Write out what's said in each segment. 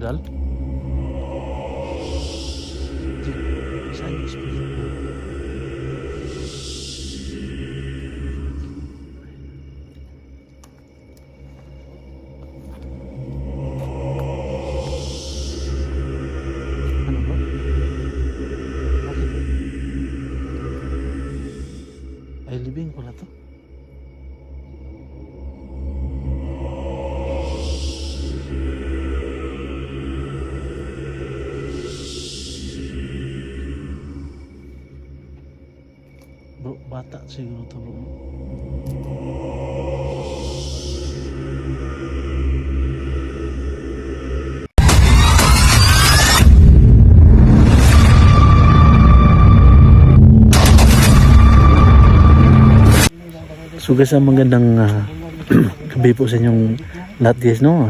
Dal? Saan yung spirit mo? Ano ba? Bakit? Ay, libing pala to. Bro, bata siguro to bro. So guys, ang magandang gabi po sa inyong lahat guys, no?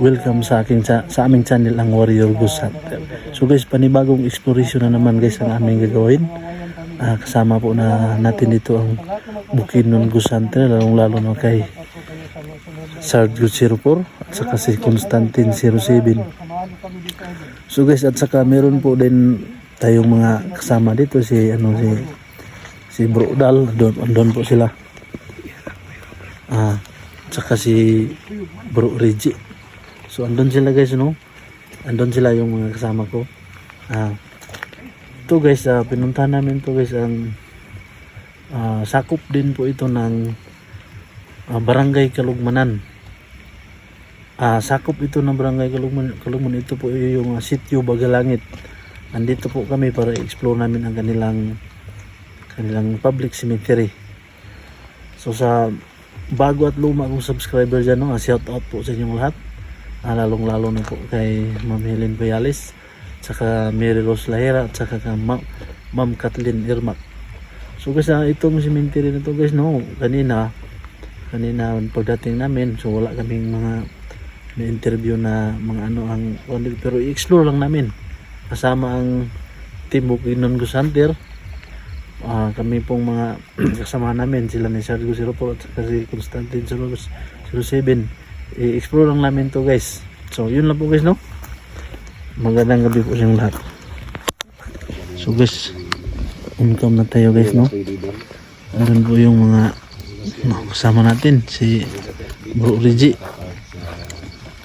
Welcome sa aking sa aming channel, ang Warrior Ghost Hunter. So guys, panibagong exploration na naman guys ang aming gagawin. Kasama po na natin dito ang Bukidnon Ghost Hunter, lalong-lalo na kay Sarge 04 at saka si Constantine 07. So guys, at saka meron po din tayong mga kasama dito si Bro Dal, doon po sila. Tsaka si Bro Reggie. So andun sila guys, no? Andun sila yung mga kasama ko. Ito guys, pinuntahan namin to guys, ang sakop din po ito ng Barangay Kalugmanan. Sakop ito ng Barangay Kalugmanan. Ito po yung Sitio Bagalangit. Andito po kami para explore namin ang kanilang public cemetery. So sa bago at luma kong subscriber dyan, no? Shout out po sa inyong lahat, lalong-lalo na po kay Ma'am Helen Payales, saka Mary Rose Lahera, at saka Ma'am Kathleen Irmak. So guys, itong cemetery na to guys, no, kanina pagdating namin, so wala kaming mga na-interview na mga pero i-explore lang namin kasama ang Team Bukidnon Ghost Hunter. Kami pong mga kasama namin, sila ni Sarge 04 at saka si Constantine 07. I-explore lang namin to guys. So yun lang po guys, no? Magandang gabi po sa inyong lahat. So guys, income na tayo guys, no? Andun po yung mga kasama natin, si Bro Reggie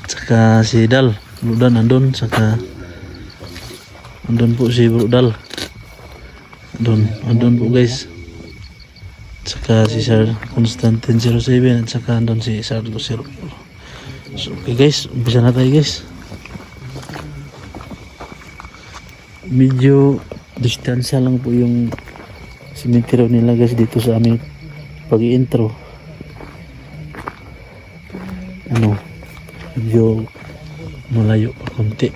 at saka si Dal. Bro Dal andun, saka andun po si Bro Dal. Andun po guys, saka si Sir Constantine 07 at saka andun si Sarge 04. So okay guys, umpisa na tayo guys. Medyo distansya lang po yung cemetery nila guys dito sa aming pag-i-intro. Medyo malayo pa konti,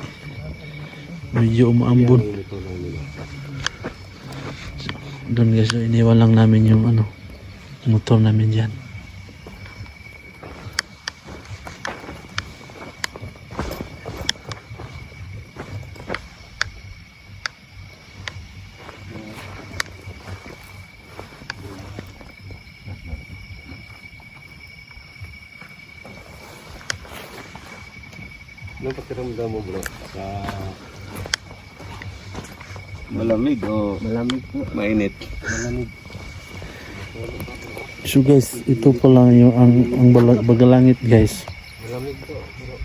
medyo umaambon doon guys. So iniwan lang namin yung motor namin dyan. Anong pakiramdam mo bro? Malamig o malamig po? Mainit. Malamig. So guys, ito pa lang yung ang Bagalangit guys. Malamig po bro.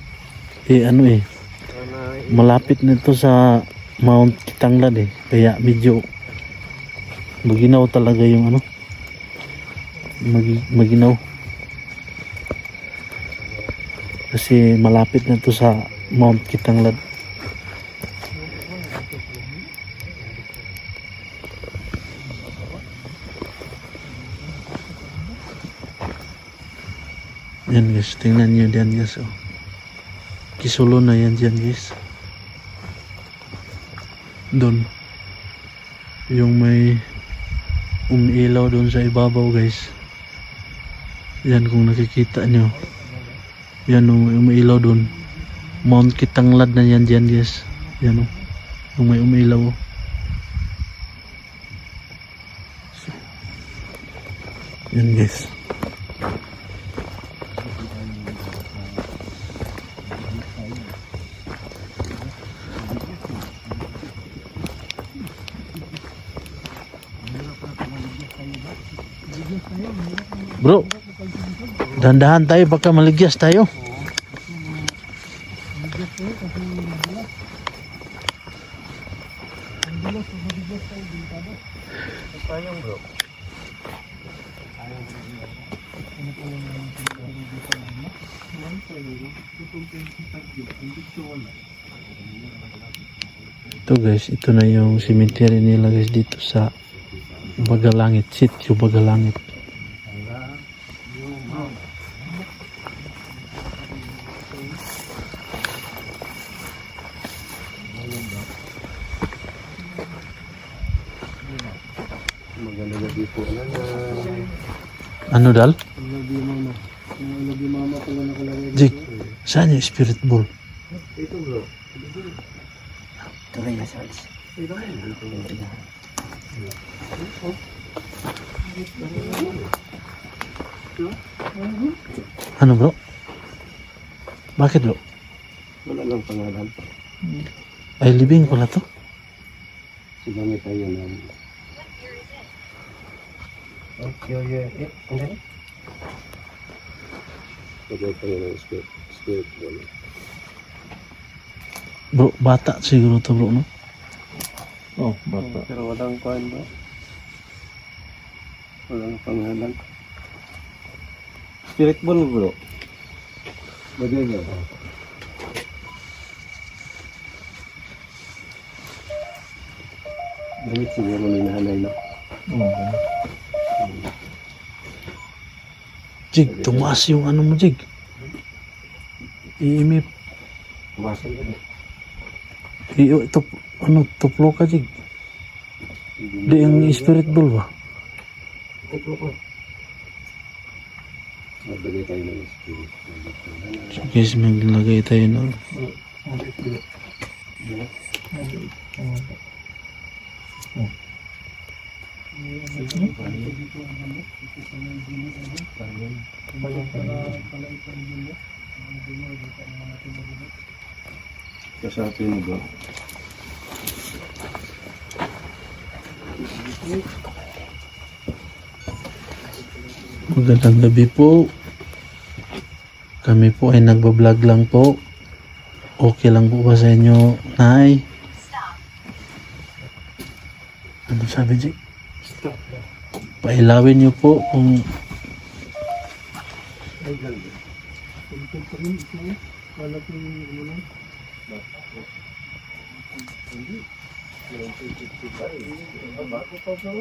Malapit nito sa Mount Kitanglad kaya medyo maginaw talaga yung maginaw. Kasi malapit na to sa Mount Kitanglad. Yan guys, tingnan nyo diyan guys. Kisulo na yan dyan guys. Doon yung may umiilaw doon sa ibabaw guys. Yan kung nakikita nyo, yan umiilaw doon. Mount Kitanglad na yan dyan guys. Yan yung may umiilaw. So, yan guys. Bro, dandahan tayo baka maligyas tayo. Sayang bro. Ito guys, ito na yung cemetery nila guys dito sa Bagalangit, Sitio Bagalangit. Maganda gabi po. Ano dal? Love you mama. Love you mama pala nakalagay. Jig, saan yung spirit ball? Ito bro. Tuloy na Sarge. Ano bro? Bakit bro? Wala lang pangalan. Ay libing pala to. Sigamit tayo ng... Okay. Ano? Pagod tayo ng spirit ball. Bro, bata siguro to bro, no? Oh, bata. Pero walang kuhan ba? Walang pangalan. Spirit ball bro. Bagay ba? Gamit siguro ni nanay na. Jig, tumaas yung ano mo, Jig. Iimip. Masal ka na. Ito, ano, tuplo ka, Jig. Di yung spirit ball ba? Kuplo ko. Magbagay tayo ng spirit. So guys, maglagay tayo na. Kasapin mo ba? Magandang gabi po. Kami po ay nagbablog lang po. Okay lang po ba sa inyo, Nay? Ano sabi, Jig? Stop. Pailawin niyo po kung Ay, ganda. Kung pa rin ito, wala ko yung ano lang. Hindi. Bago pa bro.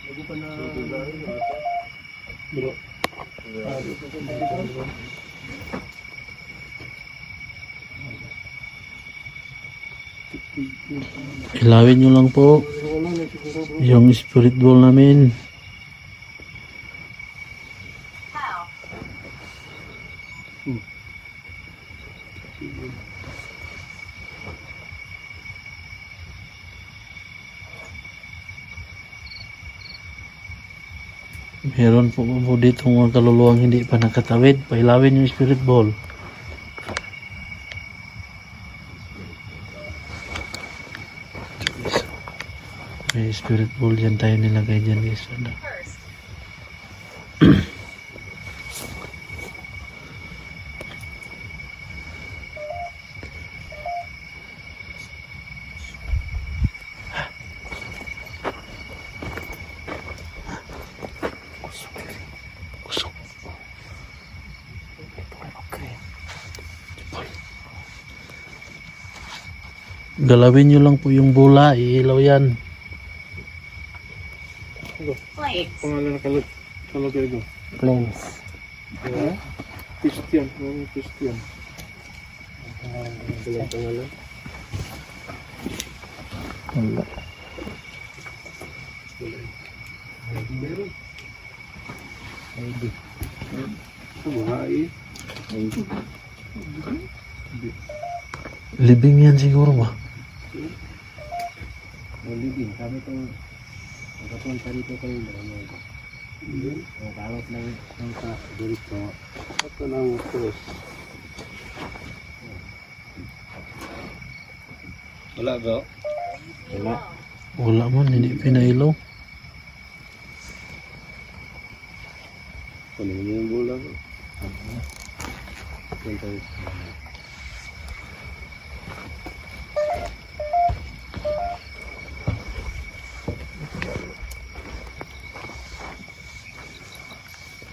Bago pa na... Bro. ilawin niyo lang po yung spirit ball namin. Meron po dito mga kaluluwang hindi pa nakatawid. Pailawin yung spirit ball. May spirit ball dyan tayo nilagay dyan guys. Ano? Kusok. Galawin nyo lang po yung bola. Iilaw yan. Pangalan na kalagay ko. Flames. Christian. Christian. Walang pangalan. Wala. Meron. ID. Buhay. Libing yan siguro ba? Maligin. Sabi ko, nakapunta dito kayo na. Nakawat lang sa dito. Ito ng cross. Wala bro. Wala. Wala man, hindi pinailaw. Kunin mo yung bola ko. Yan tayo.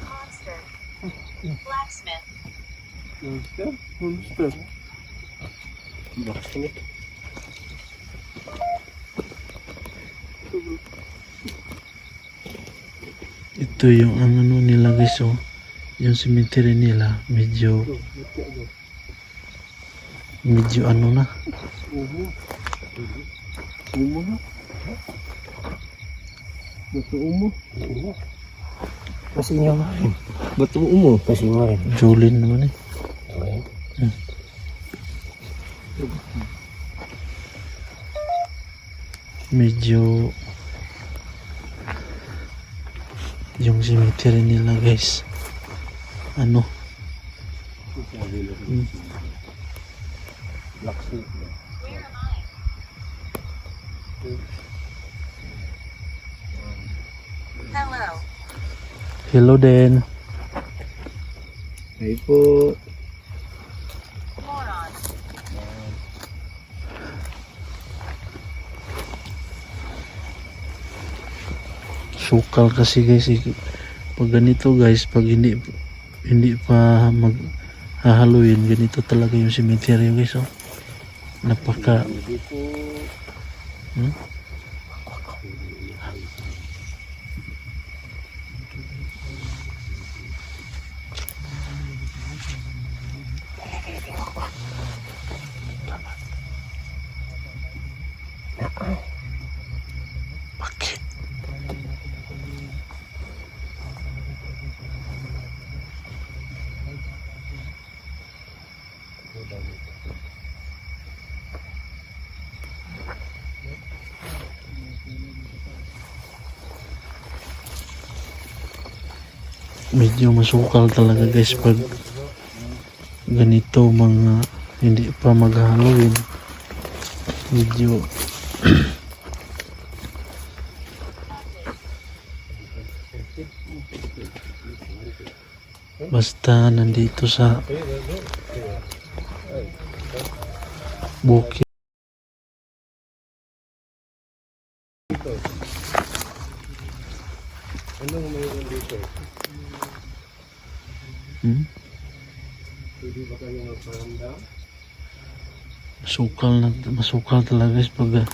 Monster. Blacksmith. Monster? Monster. Blacksmith. Ito yung ang ano nila guys, oh. Yung cemetery nila, medyo ano na. Umo. Umo na. Bato umo. Kasi nyo nga rin. Ba't umo? Kasi nga rin. Jolin naman eh. Okay. Medyo yung cemetery nila guys, ano, Blacksmith. Where am I? Hello. hello din. Ay po. Moron. Sukal kasi guys, pag ganito guys, pag hindi pa maghahaluin, ganito talaga yung cemetery guys, oh. Napaka Hindi po. hmm? Bakit? Medyo masukal talaga guys pag ganito mga hindi pa mag-Halloween. Medyo basta nandito sa bukid. Anong mayroon dito? Hmm? Pwede ba kayo magparamdam? Masukal talaga guys pag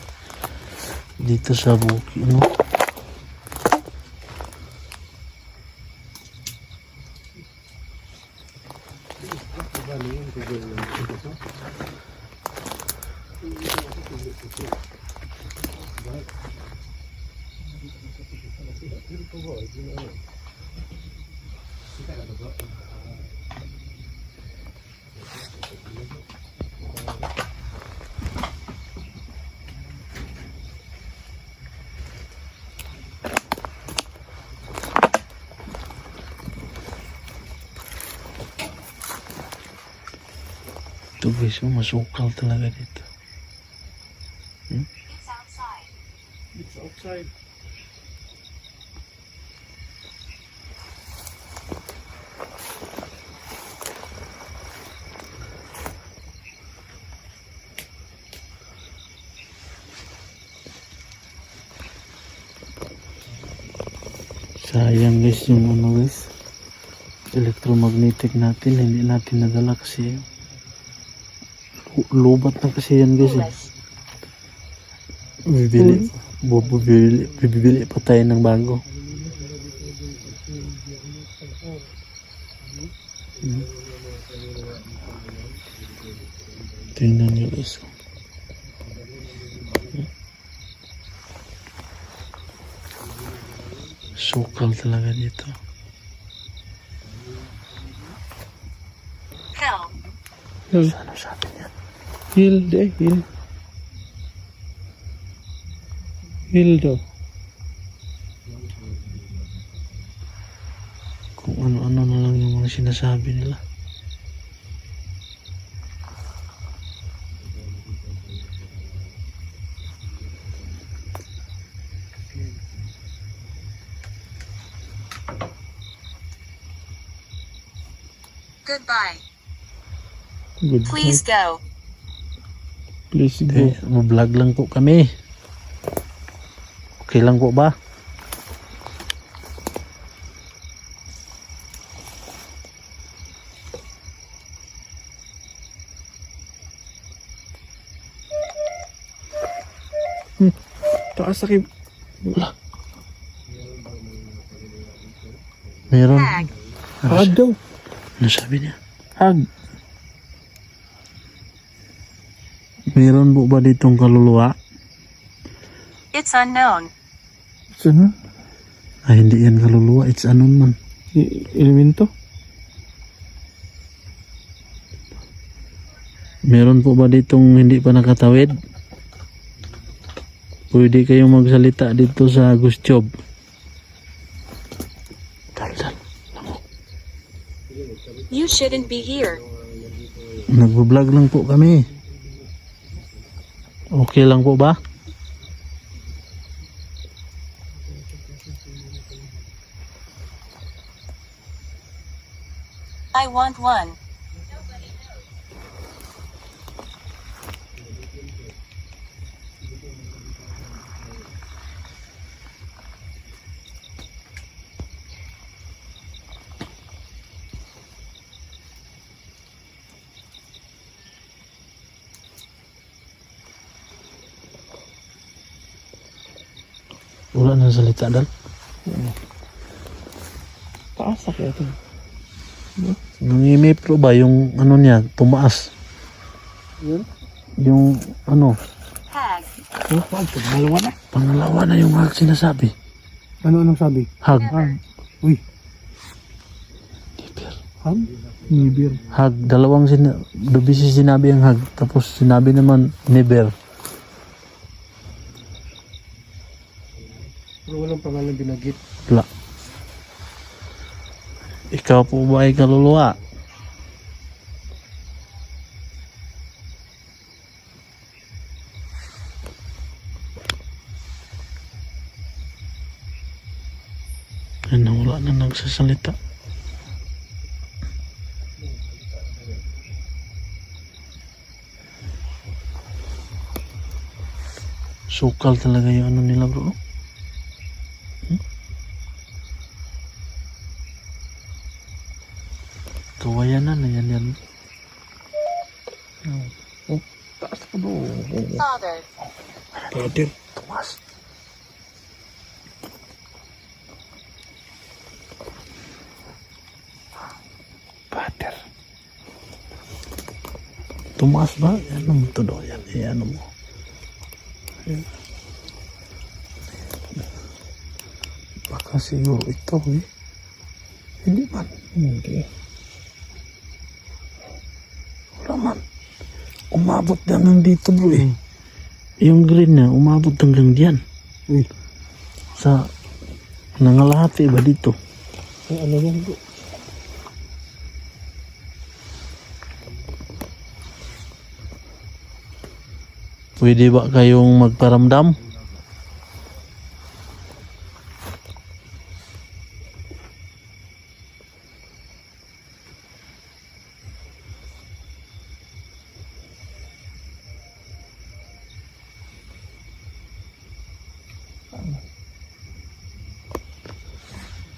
dito sa bukid, no? Ito guys, oh, masukal talaga dito. It's outside. It's outside. Sayang guys yung ano guys, electromagnetic natin, hindi natin nadala kasi lubat na kasi yan guys, eh. Foolish. Bibili pa tayo ng bago. Tingnan nyo guys. Sukal talaga dito. Hell. Ano sabi niya? Hill eh, hill. Hill daw. Kung ano-ano na lang yung mga sinasabi nila. Goodbye. Good. Please go. Please go. Vlog lang po kami. Okay lang po ba? Taas sa kim. Meron. Hag. Hag daw. Ano sabi niya? Hag. Meron po ba ditong kaluluwa? It's unknown. Saan? Ay, hindi yan kaluluwa. It's anon man. Elemento? Meron po ba ditong hindi pa nakatawid? Pwede kayong magsalita dito sa Ghost Job. Dal. You shouldn't be here. Nagbo-vlog lang po kami. Okay lang po ba? I want one. Wala nang salita dal. Taas sa kaya ito. Nangimip ba yung ano niya, tumaas? Yun? Yung ano, Hag. Oh, hag. Dalawa na. pangalawa na yung hag sinasabi. Anong sabi? Hag. Hag. Uy. Hag? Nibir. Hag. Dalawang dubisi sinabi ang hag. Tapos sinabi naman never. Pero walang pangalan binagit. Wala. Ikaw po ba ay kaluluwa? Ano, wala na nagsasalita. Sukal talaga yung ano nila bro. Kawayanan na yan. Oh, taas ka bro. Father. Brother. Tumas. Brother. Tumas ba? Ano mo to do? Yan. Ano mo? Baka siguro ito eh. Hindi man. Hindi. Wala man. Umabot hanggang dito bro eh. Yung green na umabot hanggang diyan. Uy. Sa nangalahati ba dito? Ay, ano yan bro? Pwede ba kayong magparamdam?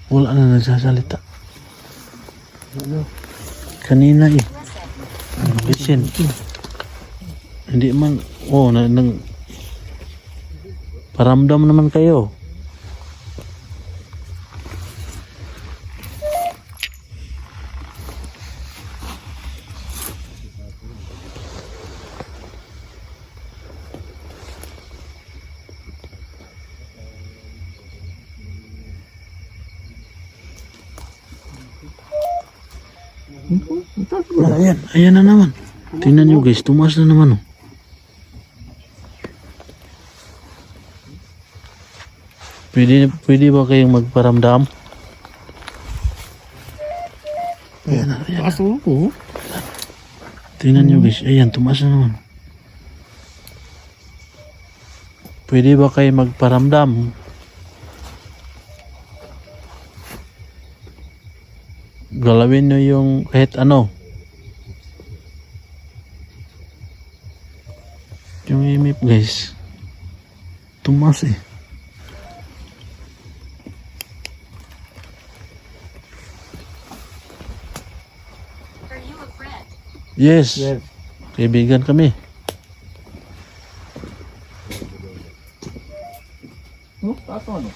Wala na nagsasalita. Ano? Kanina eh. Listen. Hindi man, paramdam naman kayo. Ayan na naman. Tingnan nyo guys, tumaas na naman oh. Pwede ba kayong magparamdam? Ayan na. Taas mo po. Tingnan nyo guys, ayan, tumaas na naman. Pwede ba kayo magparamdam? Galawin nyo yung kahit ano. Yung imip guys. Tumas eh. Are you a friend? Yes. Yes. Kaibigan kami. Oh, tato ano?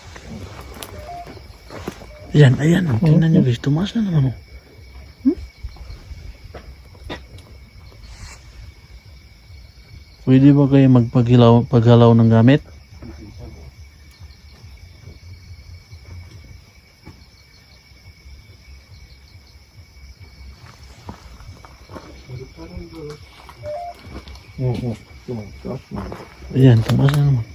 Ayan, ayan. Tingnan nyo guys. Tumas na naman. Oh. Pwede ba kayo paggalaw ng gamit? Oo. Tumakas. Ayan, tumas na naman.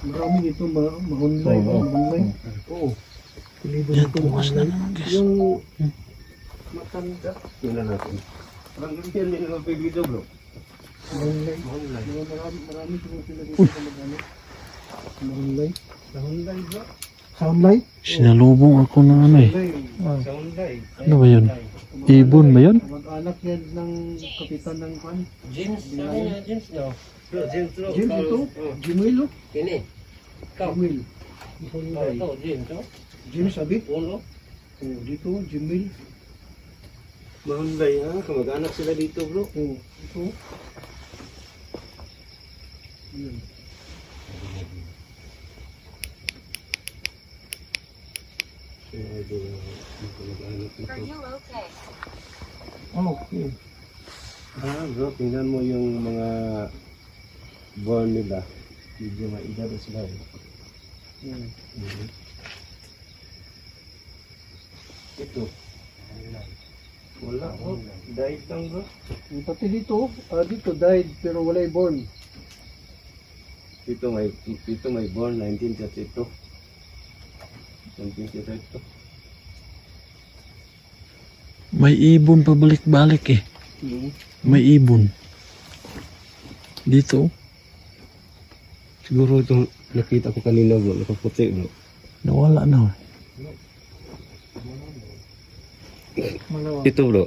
Marami dito ma-online. Oo. Ma-online. Oo. Pilido Ayan, dito tumas na ma-online. naman guys. Yung matanda. Tingnan natin. Parang ganyan din ang video bro. Ma-online. Marami siguro sila dito sa mag-ano. Ma-online. Soundlight bro. Soundlight? Sinalubong ako ng ano eh. Ah. Soundlight. Ano ba yun? Ibon ba yun? Mag-anak yan ng kapitan ng kwan. James, sabi niya, James daw. Bro, James bro. Jim ito? Jimil oh. Kini. Ikaw. Jimil. Ito, James oh. Jim sabi? Ulo. Oh, dito, Jimil. Mahunday ha, kamag-anak sila dito bro. Oh, ito. Yun. Are you okay? Oh, okay. Ah bro, tingnan mo yung mga born nila. Medyo maedad na sila eh. Hmm. Ito. Wala oh, died lang bro. Pati dito, dito died pero wala'y born. Ito may born 1932. 1932. May ibon pabalik-balik eh. May ibon. Dito. Siguro ito nakita ko kanina bro, nakaputi bro. Nawala na. Malawa. Ito bro.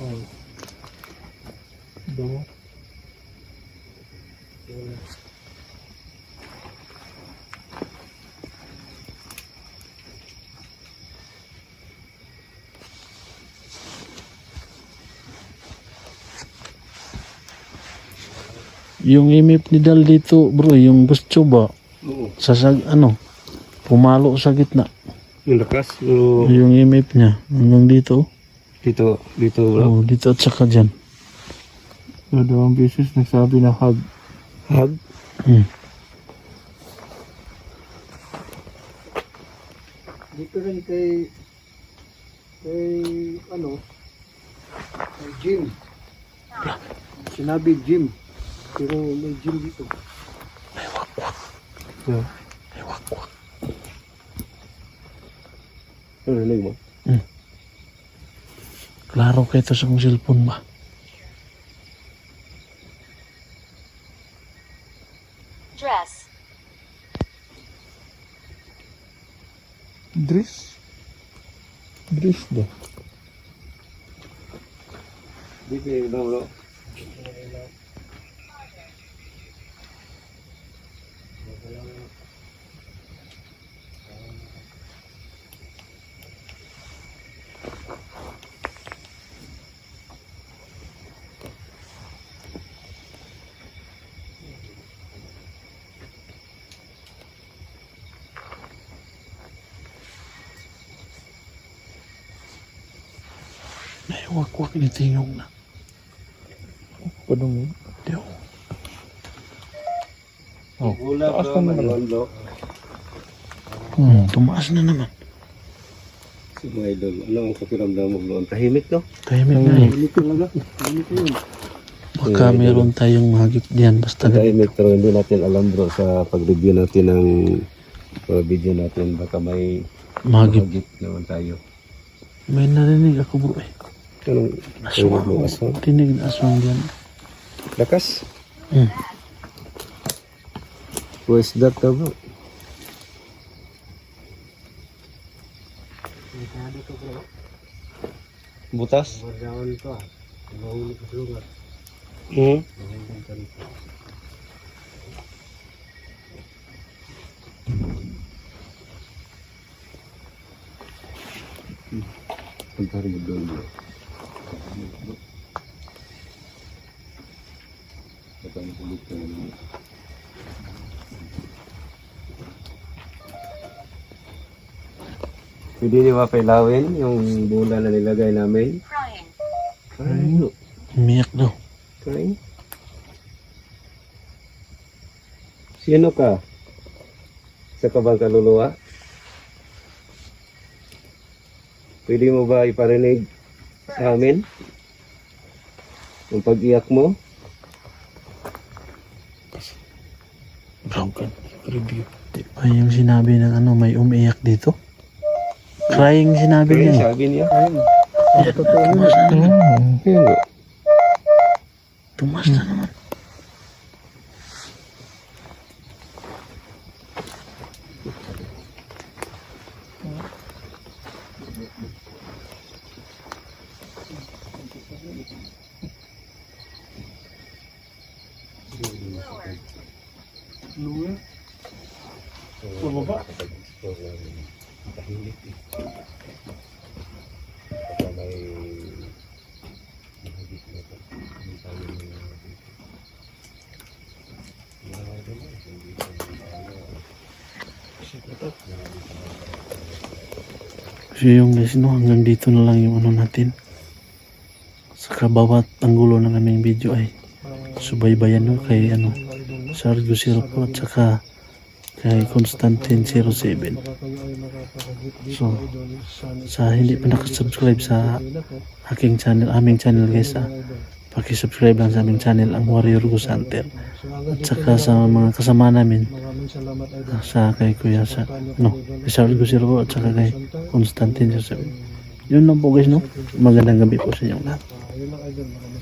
Oh. Daw. Yung imip ni Dal dito bro, yung gusto ba? Oo. Pumalo sa gitna. Yung lakas. Yung Yung imip niya. Hanggang dito. dito bro. Oh, dito at saka dyan. So, dalawang beses nagsabi na hug. Hug. Hmm. Dito rin kay Jim. Sinabi Jim. Pero may Jim dito. Yeah. Ano narinig mo? Klaro kayo ito sa kong cellphone ba? Dress. Dress? Dress ba? Dito yung daw bro. Naiwakwak ni tingog na. Padung. Diyo. Wala taas bro, na naman. manuan bro. Tumaas na naman. Si mga idol, ano ang pakiramdam mo bro? Ang tahimik no? Tahimik na eh. Hindi talaga. Hindi ko yun. Baka meron tayong mahagip diyan. Basta Ang tahimik pero hindi natin alam bro sa pag-review natin ng video natin. Baka may mahagip. mahagip naman tayo. May narinig ako bro eh. Anong Aswang. mo aswang? Tinig na aswang diyan. Lakas? Hmm. Where's that ka bro? Delikado to bro. Butas? Bardawan to ah. Mahuli ka sa lugar. Hmm? Mahuli ka rito. Pagkarig doon bro. Patang pulit ka naman. Pwede niyo ba pailawin yung bola na nilagay namin? Crying. Crying. Umiyak daw. Crying? Sino ka? Sa kabang kaluluwa? Pwede mo ba iparinig sa amin? Yung pag-iyak mo? Broken. Review. Di ba yung sinabi ng ano, may umiiyak dito? Crying sinabi Kaya niya eh. sabi niya. Totoo yun. Ayun nga. Tumas na naman. Lower. Luwe. Pababa. So yung guys, no, hanggang dito na lang yung ano natin. Saka bawat anggulo ng aming video ay subaybayan no, kay ano, Sergio 04 at saka kay Constantine 07. So, sa hindi pa nakasubscribe sa aking channel, aming channel guys, pakisubscribe lang sa aming channel, ang Warrior Ghost Hunter. At saka sa mga kasama namin, Maraming salamat idol. sa kay Kuya sa, no, kay Sergio 04 at saka kay Constantine 07. Yun lang po guys, no. Magandang gabi po sa inyo lahat. Yun lang idol. Maraming